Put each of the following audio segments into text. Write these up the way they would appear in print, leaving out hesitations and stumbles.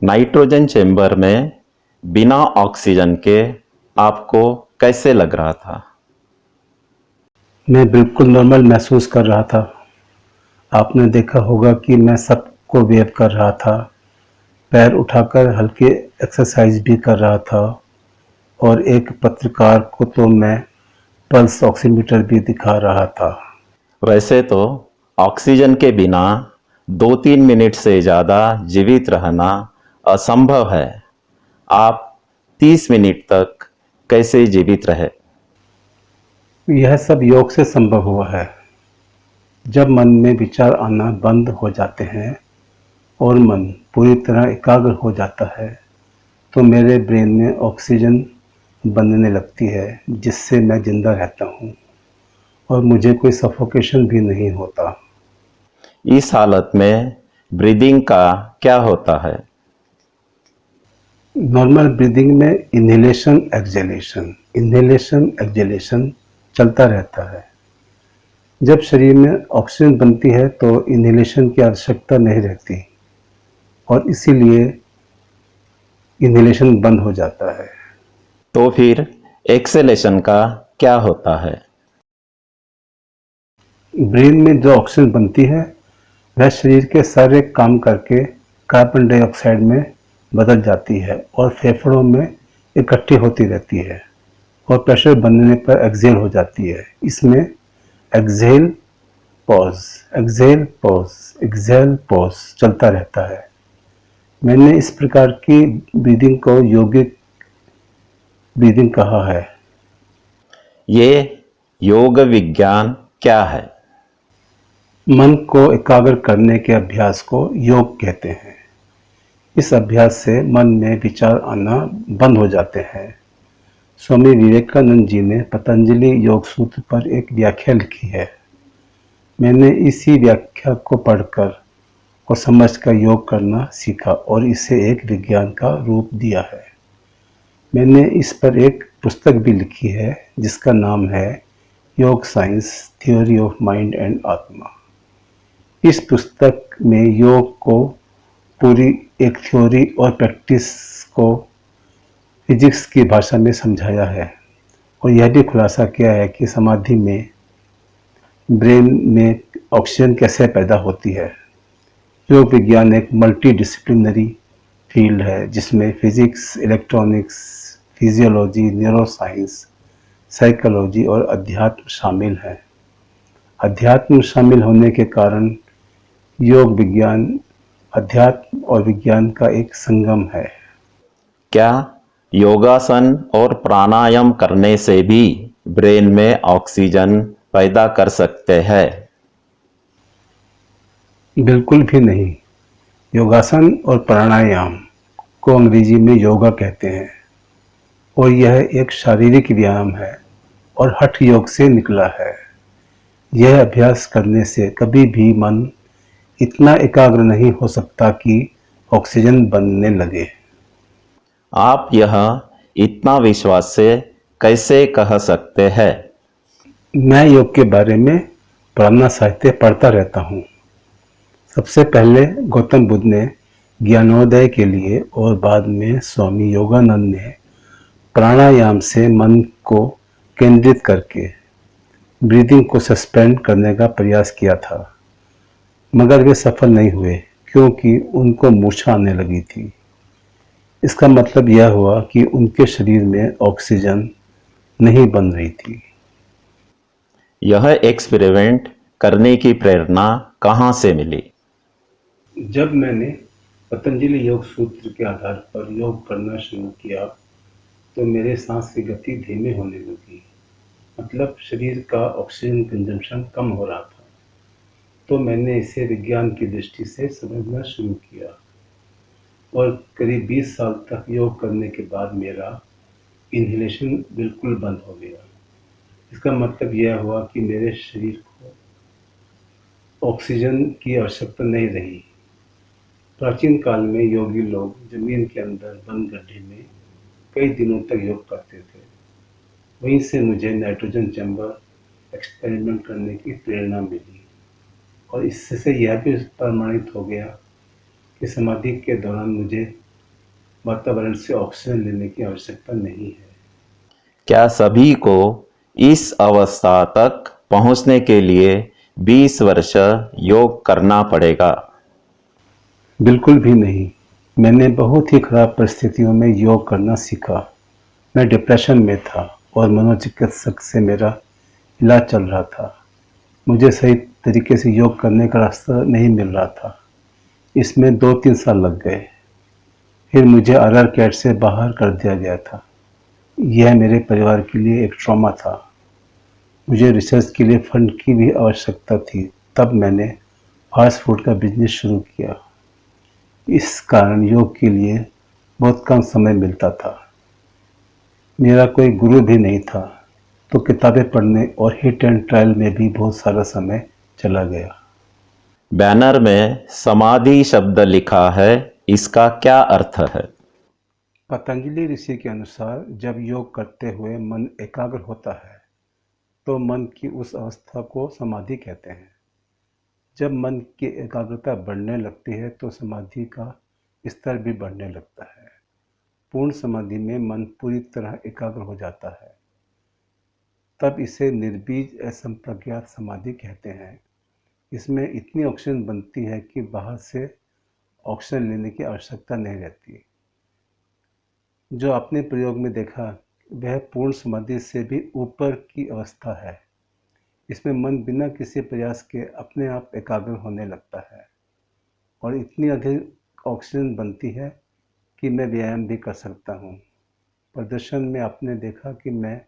Nitrogen chamber में बिना oxygen के आपको कैसे लग रहा था? मैं बिल्कुल नॉर्मल महसूस कर रहा था। आपने देखा होगा कि मैं सबको वेव कर रहा था, पैर उठाकर हल्की एक्सरसाइज भी कर रहा था और एक पत्रकार को तो मैं पल्स ऑक्सीमीटर भी दिखा रहा था। वैसे तो ऑक्सीजन के बिना 2-3 मिनट से ज़्यादा जीवित रहना असंभव है। आप 30 मिनट तक कैसे जीवित रहे? यह सब योग से संभव हुआ है। जब मन में विचार आना बंद हो जाते हैं और मन पूरी तरह एकाग्र हो जाता है, तो मेरे ब्रेन में ऑक्सीजन बनने लगती है, जिससे मैं जिंदा रहता हूँ और मुझे कोई सफोकेशन भी नहीं होता। इस हालत में ब्रीदिंग का क्या होता है? नॉर्मल ब्रीदिंग में इन्हेलेशन एक्सहेलेशन चलता रहता है। जब शरीर में ऑक्सीजन बनती है तो इन्हेलेशन की आवश्यकता नहीं रहती और इसीलिए इन्हेलेशन बंद हो जाता है। तो फिर एक्सेलेशन का क्या होता है? ब्रेन में जो ऑक्सीजन बनती है वह शरीर के सारे काम करके कार्बन डाइऑक्साइड में बदल जाती है और फेफड़ों में इकट्ठी होती रहती है और प्रेशर बनने पर एक्सहेल हो जाती है। इसमें exhale pause, exhale pause, exhale pause चलता रहता है। मैंने इस प्रकार की ब्रीदिंग को योगिक ब्रीदिंग कहा है। ये योग विज्ञान क्या है? मन को एकाग्र करने के अभ्यास को योग कहते हैं। इस अभ्यास से मन में विचार आना बंद हो जाते हैं। स्वामी विवेकानंद जी ने पतंजलि योग सूत्र पर एक व्याख्या लिखी है। मैंने इसी व्याख्या को पढ़कर और समझकर योग करना सीखा और इसे एक विज्ञान का रूप दिया है। मैंने इस पर एक पुस्तक भी लिखी है जिसका नाम है योग science theory of mind and आत्मा। इस पुस्तक में योग को पूरी एक थ्योरी और प्रैक्टिस को फिजिक्स की भाषा में समझाया है और यह भी खुलासा किया है कि समाधि में ब्रेन में ऑक्सीजन कैसे पैदा होती है। योग विज्ञान एक मल्टी डिसिप्लिनरी फील्ड है जिसमें physics, electronics, physiology, neuroscience, psychology और अध्यात्म शामिल है। अध्यात्म शामिल होने के कारण योग विज्ञान अध्यात्म और विज्ञान का एक संगम है। क्या योगासन और प्राणायाम करने से भी ब्रेन में ऑक्सीजन पैदा कर सकते हैं? बिल्कुल भी नहीं। योगासन और प्राणायाम को अंग्रेजी में योगा कहते हैं और यह एक शारीरिक व्यायाम है और हठ योग से निकला है। यह अभ्यास करने से कभी भी मन इतना एकाग्र नहीं हो सकता कि ऑक्सीजन बनने लगे। आप यह इतना विश्वास से कैसे कह सकते हैं? मैं योग के बारे में पुराना साहित्य पढ़ता रहता हूँ। सबसे पहले गौतम बुद्ध ने ज्ञानोदय के लिए और बाद में स्वामी योगानंद ने प्राणायाम से मन को केंद्रित करके ब्रीदिंग को सस्पेंड करने का प्रयास किया था, मगर वे सफल नहीं हुए क्योंकि उनको मूर्छा आने लगी थी। इसका मतलब यह हुआ कि उनके शरीर में ऑक्सीजन नहीं बन रही थी। यह एक्सपेरिमेंट करने की प्रेरणा कहाँ से मिली? जब मैंने पतंजलि योग सूत्र के आधार पर योग करना शुरू किया तो मेरे सांस की गति धीमे होने लगी। मतलब शरीर का ऑक्सीजन कंजम्पशन कम हो रहा था। तो मैंने इसे विज्ञान की दृष्टि से समझना शुरू किया और करीब 20 साल तक योग करने के बाद मेरा इन्हेलेशन बिल्कुल बंद हो गया। इसका मतलब यह हुआ कि मेरे शरीर को ऑक्सीजन की आवश्यकता नहीं रही। प्राचीन काल में योगी लोग जमीन के अंदर बंद गड्ढे में कई दिनों तक योग करते थे। वहीं से मुझे नाइट्रोजन चैम्बर एक्सपेरिमेंट करने की प्रेरणा मिली और इससे यह भी प्रमाणित हो गया कि समाधि के दौरान मुझे वातावरण से ऑक्सीजन लेने की आवश्यकता नहीं है। क्या सभी को इस अवस्था तक पहुंचने के लिए 20 वर्ष योग करना पड़ेगा? बिल्कुल भी नहीं। मैंने बहुत ही खराब परिस्थितियों में योग करना सीखा। मैं डिप्रेशन में था और मनोचिकित्सक से मेरा इलाज चल रहा था। मुझे सही तरीके से योग करने का रास्ता नहीं मिल रहा था। इसमें 2-3 साल लग गए। फिर मुझे आरआर कैट से बाहर कर दिया गया था। यह मेरे परिवार के लिए एक ट्रॉमा था। मुझे रिसर्च के लिए फंड की भी आवश्यकता थी। तब मैंने फास्ट फूड का बिजनेस शुरू किया। इस कारण योग के लिए बहुत कम समय मिलता था। मेरा कोई गुरु भी नहीं था, तो किताबें पढ़ने और हिट एंड ट्रायल में भी बहुत सारा समय चला गया। बैनर में समाधि शब्द लिखा है, इसका क्या अर्थ है? पतंजलि ऋषि के अनुसार जब योग करते हुए मन एकाग्र होता है तो मन की उस अवस्था को समाधि कहते हैं। जब मन की एकाग्रता बढ़ने लगती है तो समाधि का स्तर भी बढ़ने लगता है। पूर्ण समाधि में मन पूरी तरह एकाग्र हो जाता है। तब इसे निर्बीज असंप्रज्ञात समाधि कहते हैं। इसमें इतनी ऑक्सीजन बनती है कि बाहर से ऑक्सीजन लेने की आवश्यकता नहीं रहती। जो आपने प्रयोग में देखा वह पूर्ण समाधि से भी ऊपर की अवस्था है। इसमें मन बिना किसी प्रयास के अपने आप एकाग्र होने लगता है और इतनी अधिक ऑक्सीजन बनती है कि मैं व्यायाम भी कर सकता हूँ। प्रदर्शन में आपने देखा कि मैं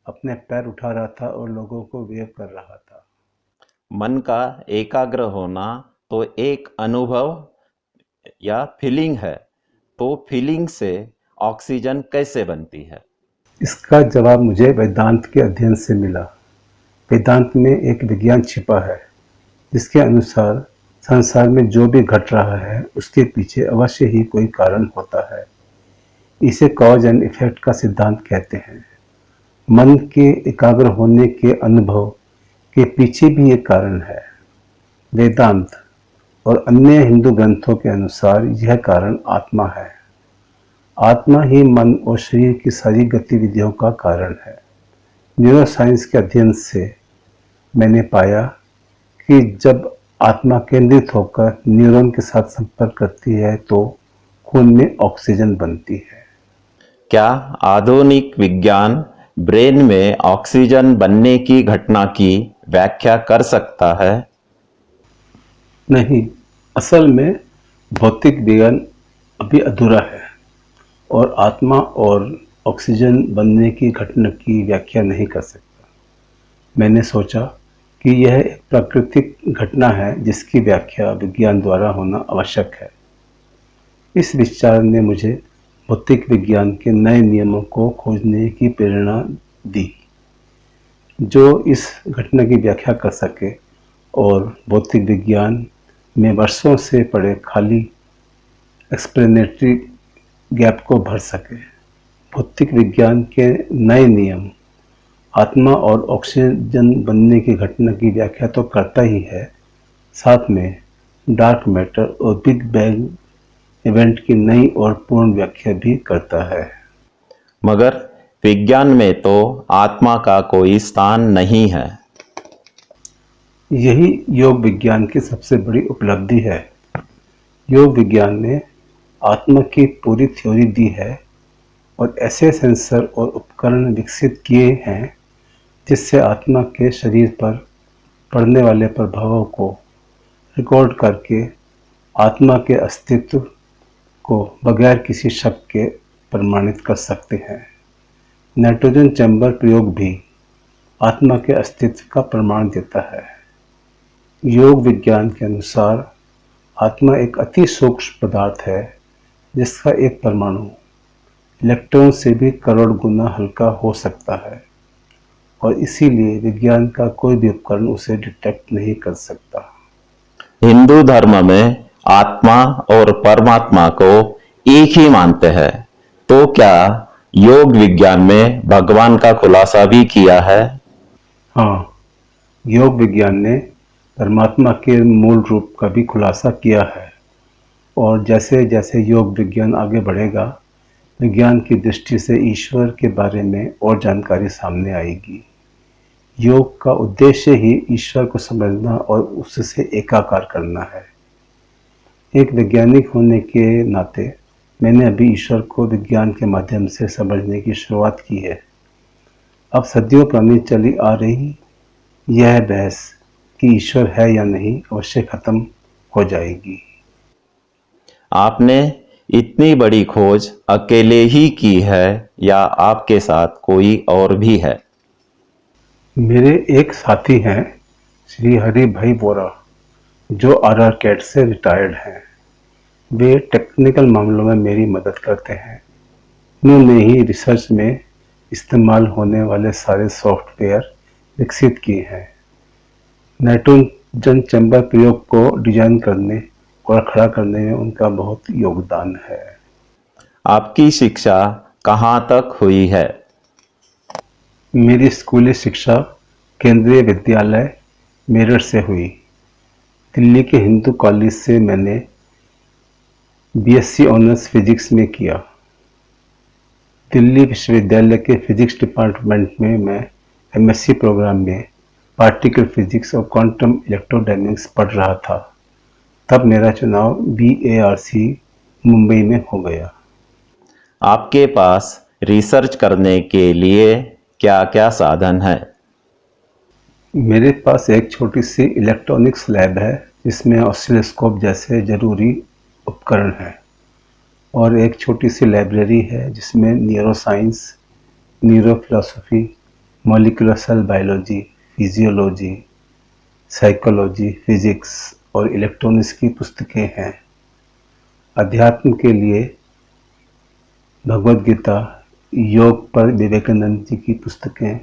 अपने पैर उठा रहा था और लोगों को वेव कर रहा था। मन का एकाग्र होना तो एक अनुभव या फीलिंग है, तो फीलिंग से ऑक्सीजन कैसे बनती है? इसका जवाब मुझे वेदांत के अध्ययन से मिला। वेदांत में एक विज्ञान छिपा है जिसके अनुसार संसार में जो भी घट रहा है उसके पीछे अवश्य ही कोई कारण होता है। इसे कॉज एंड इफेक्ट का सिद्धांत कहते हैं। मन के एकाग्र होने के अनुभव के पीछे भी एक कारण है। वेदांत और अन्य हिंदू ग्रंथों के अनुसार यह कारण आत्मा है। आत्मा ही मन और शरीर की सारी गतिविधियों का कारण है। न्यूरोसाइंस के अध्ययन से मैंने पाया कि जब आत्मा केंद्रित होकर न्यूरॉन के साथ संपर्क करती है तो खून में ऑक्सीजन बनती है। क्या आधुनिक विज्ञान ब्रेन में ऑक्सीजन बनने की घटना की व्याख्या कर सकता है? नहीं, असल में भौतिक विज्ञान अभी अधूरा है और आत्मा और ऑक्सीजन बनने की घटना की व्याख्या नहीं कर सकता। मैंने सोचा कि यह एक प्राकृतिक घटना है जिसकी व्याख्या विज्ञान द्वारा होना आवश्यक है। इस विचार ने मुझे भौतिक विज्ञान के नए नियमों को खोजने की प्रेरणा दी जो इस घटना की व्याख्या कर सके और भौतिक विज्ञान में वर्षों से पड़े खाली एक्सप्लेनेटरी गैप को भर सके। भौतिक विज्ञान के नए नियम आत्मा और ऑक्सीजन बनने की घटना की व्याख्या तो करता ही है, साथ में डार्क मैटर और बिग बैंग इवेंट की नई और पूर्ण व्याख्या भी करता है। मगर विज्ञान में तो आत्मा का कोई स्थान नहीं है। यही योग विज्ञान की सबसे बड़ी उपलब्धि है। योग विज्ञान ने आत्मा की पूरी थ्योरी दी है और ऐसे सेंसर और उपकरण विकसित किए हैं जिससे आत्मा के शरीर पर पड़ने वाले प्रभावों को रिकॉर्ड करके आत्मा के अस्तित्व को बगैर किसी शक के प्रमाणित कर सकते हैं। नाइट्रोजन चैम्बर प्रयोग भी आत्मा के अस्तित्व का प्रमाण देता है। योग विज्ञान के अनुसार आत्मा एक अति सूक्ष्म पदार्थ है जिसका एक परमाणु इलेक्ट्रॉन से भी करोड़ गुना हल्का हो सकता है और इसीलिए विज्ञान का कोई भी उपकरण उसे डिटेक्ट नहीं कर सकता। हिंदू धर्म में आत्मा और परमात्मा को एक ही मानते हैं, तो क्या योग विज्ञान में भगवान का खुलासा भी किया है? हाँ, योग विज्ञान ने परमात्मा के मूल रूप का भी खुलासा किया है। और जैसे जैसे योग विज्ञान आगे बढ़ेगा, विज्ञान की दृष्टि से ईश्वर के बारे में और जानकारी सामने आएगी। योग का उद्देश्य ही ईश्वर को समझना और उससे एकाकार करना है। एक वैज्ञानिक होने के नाते मैंने अभी ईश्वर को विज्ञान के माध्यम से समझने की शुरुआत की है। अब सदियों पुरानी चली आ रही यह बहस कि ईश्वर है या नहीं अवश्य खत्म हो जाएगी। आपने इतनी बड़ी खोज अकेले ही की है या आपके साथ कोई और भी है? मेरे एक साथी हैं श्री हरि भाई बोरा, जो आरआर कैट से रिटायर्ड हैं। वे टेक्निकल मामलों में मेरी मदद करते हैं। उन्होंने ही रिसर्च में इस्तेमाल होने वाले सारे सॉफ्टवेयर विकसित किए हैं। नाइट्रोजन चैम्बर प्रयोग को डिजाइन करने और खड़ा करने में उनका बहुत योगदान है। आपकी शिक्षा कहाँ तक हुई है? मेरी स्कूली शिक्षा केंद्रीय विद्यालय मेरठ से हुई। दिल्ली के हिंदू कॉलेज से मैंने बीएससी ऑनर्स फिजिक्स में किया। दिल्ली विश्वविद्यालय के फिजिक्स डिपार्टमेंट में मैं एमएससी प्रोग्राम में पार्टिकल फिजिक्स और क्वांटम इलेक्ट्रोडायनेमिक्स पढ़ रहा था। तब मेरा चुनाव बीएआरसी मुंबई में हो गया। आपके पास रिसर्च करने के लिए क्या क्या साधन है? मेरे पास एक छोटी सी इलेक्ट्रॉनिक्स लैब है जिसमें ऑसिलोस्कोप जैसे जरूरी उपकरण हैं, और एक छोटी सी लाइब्रेरी है जिसमें neuroscience, neurophilosophy, molecular cell biology, physiology, psychology, physics और इलेक्ट्रॉनिक्स की पुस्तकें हैं। अध्यात्म के लिए भगवद गीता, योग पर विवेकानंद जी की पुस्तकें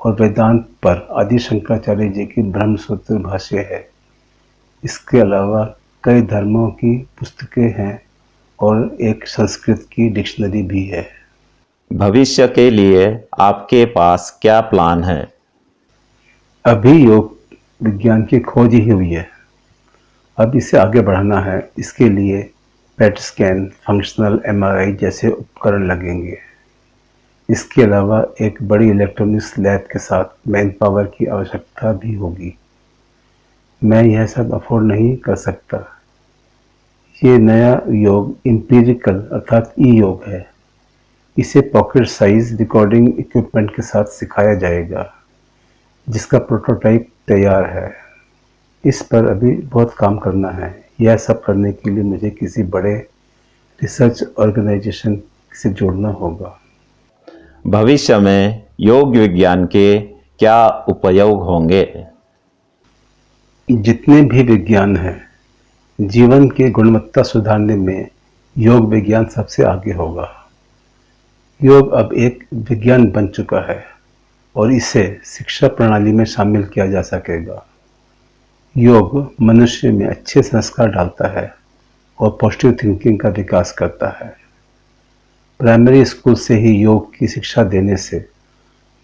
और वेदांत पर आदि शंकराचार्य जी की ब्रह्मसूत्र भाष्य है। इसके अलावा कई धर्मों की पुस्तकें हैं और एक संस्कृत की डिक्शनरी भी है। भविष्य के लिए आपके पास क्या प्लान है? अभी योग विज्ञान की खोज ही हुई है। अब इसे आगे बढ़ाना है। इसके लिए पेट स्कैन, फंक्शनल एमआरआई जैसे उपकरण लगेंगे। इसके अलावा एक बड़ी इलेक्ट्रॉनिक्स लैब के साथ मैन पावर की आवश्यकता भी होगी। मैं यह सब अफोर्ड नहीं कर सकता। ये नया योग एम्पिरिकल अर्थात ई योग है। इसे पॉकेट साइज रिकॉर्डिंग इक्विपमेंट के साथ सिखाया जाएगा, जिसका प्रोटोटाइप तैयार है। इस पर अभी बहुत काम करना है। यह सब करने के लिए मुझे किसी बड़े रिसर्च ऑर्गेनाइजेशन से जुड़ना होगा। भविष्य में योग विज्ञान के क्या उपयोग होंगे? जितने भी विज्ञान हैं, जीवन की गुणवत्ता सुधारने में योग विज्ञान सबसे आगे होगा। योग अब एक विज्ञान बन चुका है और इसे शिक्षा प्रणाली में शामिल किया जा सकेगा। योग मनुष्य में अच्छे संस्कार डालता है और पॉजिटिव थिंकिंग का विकास करता है। प्राइमरी स्कूल से ही योग की शिक्षा देने से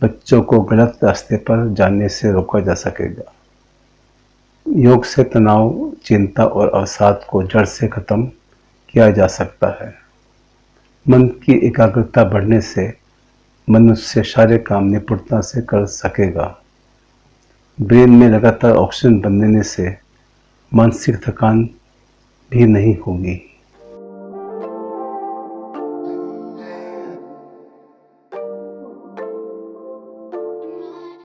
बच्चों को गलत रास्ते पर जाने से रोका जा सकेगा। योग से तनाव, चिंता और अवसाद को जड़ से खत्म किया जा सकता है। मन की एकाग्रता बढ़ने से मनुष्य सारे काम निपुणता से कर सकेगा। ब्रेन में लगातार ऑक्सीजन बनने से मानसिक थकान भी नहीं होगी।